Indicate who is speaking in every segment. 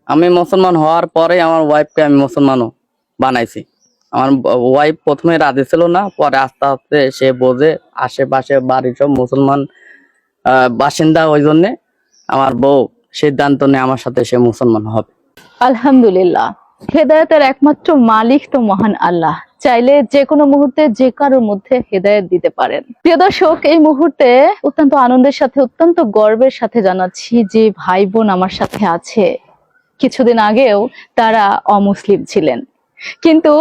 Speaker 1: আমি মুসলমান হওয়ার পরে আমার ওয়াইফকে আমি মুসলমানও বানাইছি। আমার ওয়াইফ প্রথমে রাজি ছিল না, পরে আস্তে আস্তে সে বোঝে আশেপাশে বাড়ির সব মুসলমান বাসিন্দা, ওই জন্যে আমার বউ সিদ্ধান্ত নেয় আমার সাথে সে মুসলমান হবে।
Speaker 2: আলহামদুলিল্লাহ, হেদায়েতের একমাত্র মালিক তো মহান আল্লাহ, চাইলে যে কোনো মুহূর্তে যে কারোর মধ্যে হেদায়েত দিতে পারেন। প্রিয় দর্শক, এই মুহূর্তে অত্যন্ত আনন্দের সাথে অত্যন্ত গর্বের সাথে জানাচ্ছি যে ভাই বোন আমার সাথে আছে, কিছুদিন আগেও তারা অমুসলিম ছিলেন, কিন্তু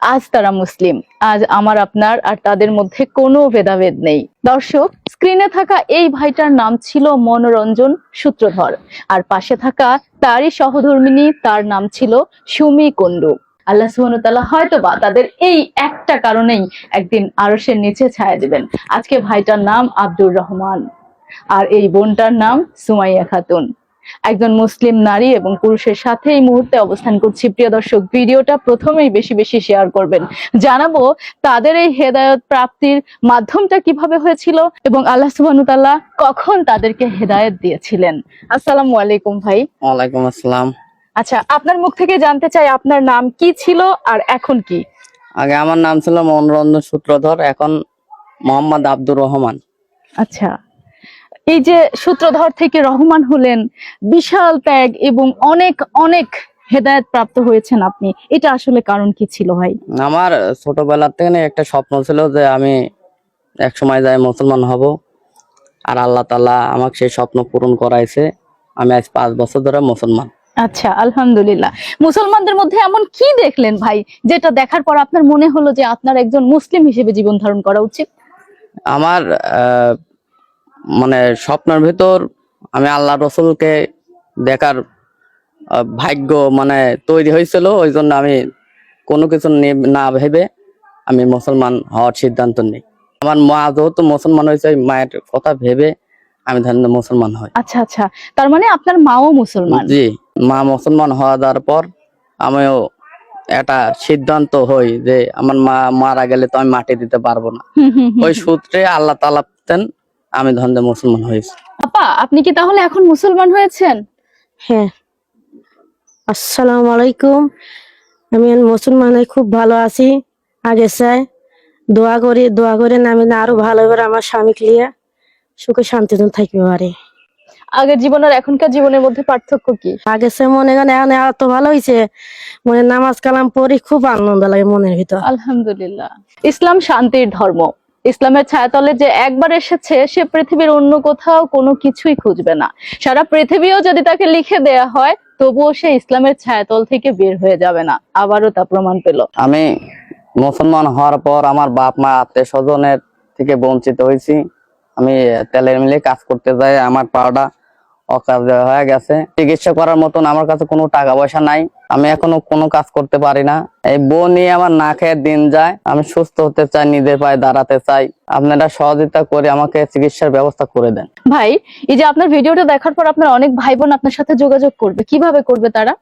Speaker 2: আজ তারা মুসলিম। আজ আমার আপনার আর তাদের মধ্যে কোনো ভেদাভেদ নেই। দর্শক, স্ক্রিনে থাকা এই ভাইটার নাম ছিল মনোরঞ্জন সূত্রধর, আর পাশে থাকা তারই সহধর্মিনী, তার নাম ছিল সুমি কুন্ডু। আল্লাহ সুবহানাহু ওয়া তাআলা হয়তোবা তাদের এই একটা কারণেই একদিন আরশের নিচে ছায়া দিবেন। আজকে ভাইটার নাম আব্দুর রহমান, আর এই বোনটার নাম সুমাইয়া খাতুন। একজন মুসলিম নারী এবং পুরুষের সাথে এই মুহূর্তে অবস্থান করছি। প্রিয় দর্শক, ভিডিওটা প্রথমেই বেশি বেশি শেয়ার করবেন, জানাবো তাদের এই হেদায়েত প্রাপ্তির মাধ্যমটা কিভাবে হয়েছিল এবং আল্লাহ সুবহানাহু ওয়া তাআলা কখন তাদেরকে হেদায়েত দিয়েছিলেন। আসসালামু আলাইকুম ভাই।
Speaker 1: ওয়ালাইকুম আসসালাম।
Speaker 2: আচ্ছা, আপনার মুখ থেকে জানতে চাই আপনার নাম কি ছিল আর এখন কি?
Speaker 1: আগে আমার নাম ছিল মনোরঞ্জন সূত্রধর, এখন মোহাম্মদ আব্দুর রহমান।
Speaker 2: আচ্ছা, এই যে সূত্রধর থেকে রহমান হলেন, বিশাল ত্যাগ এবং অনেক অনেক হেদায়েত প্রাপ্ত হয়েছেন আপনি, এটা আসলে কারণ কি ছিল ভাই?
Speaker 1: আমার ছোটবেলা থেকে একটা স্বপ্ন ছিল যে আমি এক সময় যাই মুসলমান হব, আর আল্লাহ তাআলা আমাকে সেই স্বপ্ন পূরণ করাইছে। আমি আজ 5 বছর ধরে মুসলমান।
Speaker 2: আচ্ছা, আলহামদুলিল্লাহ। মুসলমানদের মধ্যে এমন কি দেখলেন ভাই, যেটা দেখার পর আপনার মনে হলো যে আপনার একজন মুসলিম হিসেবে জীবন ধারণ করা উচিত?
Speaker 1: আমার মানে স্বপ্নের ভিতর আমি আল্লাহ রসুলকে দেখার ভাগ্য মানে তৈরি হয়েছিল, ওই জন্য আমি কোনো কিছু না ভেবে আমি মুসলমান হওয়ার সিদ্ধান্ত নিই। আমার মা যেহেতু মুসলমান হয়েছে, মায়ের কথা ভেবে আমি ধরেন মুসলমান হই।
Speaker 2: আচ্ছা আচ্ছা, তার মানে আপনার মাও মুসলমান?
Speaker 1: জি, মা মুসলমান হওয়া যাওয়ার পর আমিও একটা সিদ্ধান্ত হই যে আমার মা মারা গেলে তো আমি মাটি দিতে পারবো না। ওই সূত্রে আল্লাহ তাআলা আমি ধরেন মুসলমান হয়েছি।
Speaker 2: আপা, আপনি কি তাহলে এখন মুসলমান হয়েছেন?
Speaker 3: হ্যাঁ, আসসালামু আলাইকুম। আমি মুসলমান হয়ে খুব ভালো আছি। আগে চাই দোয়া করি আমি আরো ভালো করে আমার স্বামীকে নিয়ে সুখে শান্তিতে থাকতে পারি।
Speaker 2: আগের জীবন আর এখনকার জীবনের মধ্যে পার্থক্য কি?
Speaker 3: আগে সে মনে করেন এখন এত ভালো হয়েছে, মনে নামাজ কালাম পড়ি, খুব আনন্দ লাগে মনের ভিতর।
Speaker 2: আলহামদুলিল্লাহ। ইসলাম শান্তির ধর্ম। ইসলামের ছায়াতলে যে একবার এসেছে, সে পৃথিবীর অন্য কোথাও কোনো কিছুই খুঁজবে না। সারা পৃথিবীও যদি তাকে লিখে দেয়া হয়, তবুও সে ইসলামের ছায়াতল থেকে বের হয়ে যাবে না। আবারও তা প্রমাণ পেল।
Speaker 1: আমি মুসলমান হওয়ার পর আমার বাপ মা আত্মীয় স্বজনের থেকে বঞ্চিত হয়েছি। আমি তেলের মিলে কাজ করতে যাই, আমার পাওয়াটা অকাজে হয়ে গেছে। চিকিৎসা করার মতন আমার কাছে কোনো টাকা পয়সা নাই, আমি এখনো কোনো কাজ করতে পারি না। এই বউ নিয়ে আমার না খেয়ে দিন যায়। আমি সুস্থ হতে চাই, নিজের পায়ে দাঁড়াতে চাই। আপনারা সহযোগিতা করে আমাকে চিকিৎসার ব্যবস্থা করে দেন।
Speaker 2: ভাই, এই যে আপনার ভিডিওটা দেখার পর আপনার অনেক ভাই বোন আপনার সাথে যোগাযোগ করবে, কিভাবে করবে তারা?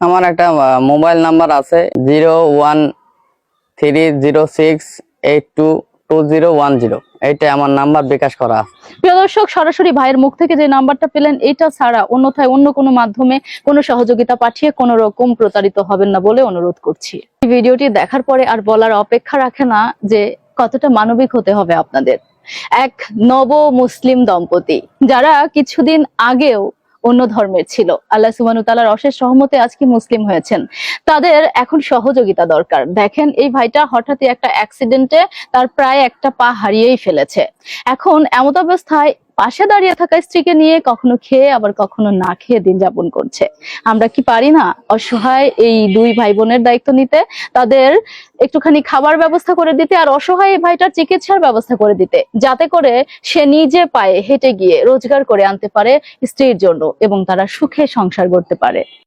Speaker 1: আমার একটা মোবাইল নাম্বার আছে 013068220210, এইটা আমার নাম্বার, বিকাশ করা আছে।
Speaker 2: প্রিয় দর্শক, সরাসরি ভাইয়ের মুখ থেকে যে নাম্বারটা পেলেন, এটা ছাড়া অন্যথায় অন্য কোনো মাধ্যমে কোনো সহযোগিতা পাঠিয়ে কোনো রকম প্রতারিত হবেন না বলে অনুরোধ করছি। এই ভিডিওটি দেখার পরে আর বলার অপেক্ষা রাখে না যে কতটা মানবিক হতে হবে আপনাদের। এক নব মুসলিম দম্পতি, যারা কিছুদিন আগেও অন্য ধর্মের ছিল, আল্লাহ সুবহানাহু ওয়া তাআলার অশেষ রহমতে আজকে মুসলিম হয়েছেন, তাদের এখন সহযোগিতা দরকার। দেখেন, এই ভাইটা হঠাৎই একটা অ্যাক্সিডেন্টে তার প্রায় একটা পা হারিয়েই ফেলেছে। এখন এমত অবস্থায় পাশে দাঁড়িয়ে থাকা স্ত্রীকে নিয়ে কখনো খেয়ে আবার কখনো না খেয়ে দিন যাপন করছে। আমরা কি পারি না অসহায় এই দুই ভাই বোনের দায়িত্ব নিতে, তাদের একটুখানি খাবার ব্যবস্থা করে দিতে, আর অসহায় এই ভাইটার চিকিৎসার ব্যবস্থা করে দিতে, যাতে করে সে নিজে পায়ে হেঁটে গিয়ে রোজগার করে আনতে পারে স্ত্রীর জন্য এবং তারা সুখে সংসার করতে পারে।